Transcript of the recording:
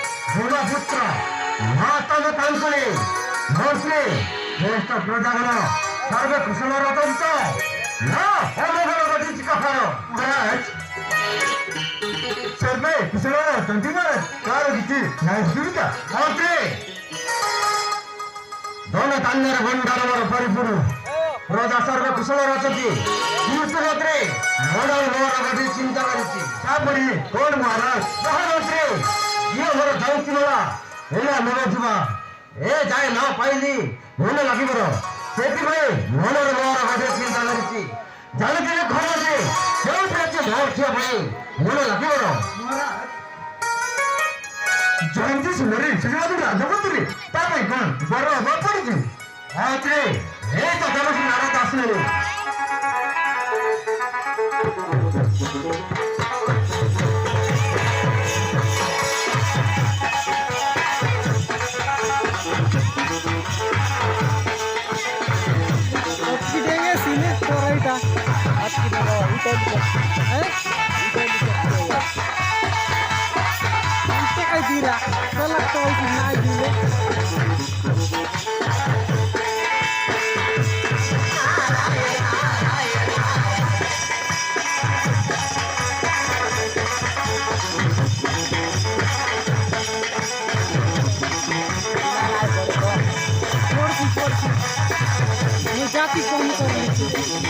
ब्रह्मपुत्र महात्मा कांकुले भोसले ज्येष्ठ प्रजागण सर्व कुशल रतंत ना अमोघर गतीची कफार महाराज सर्वे कुशल रतंती महाराज कार गीती न्याय सुविधा मंत्री दोन तान्यर भंडारवर परिपूर्ण प्रजा सर्व कुशल रचती मंत्री मोडल मोर गती चिंता करिछि तापरि कोण महाराज महामंत्री ये मोर जाउति मला एला मोर जीवा ए जाय ना पाइली मन लागि मोर सेति भई मोनर मोर गती चिंता करिछि जाने के घर से केउ प्रति भोट थिया भई मन लागि मोर महाराज जयंती सुंदरी श्रीनाथ राजमंत्री तापै कोण बर बपड़िछि मंत्री ए तो जलसी नारद आसले Dila, हरि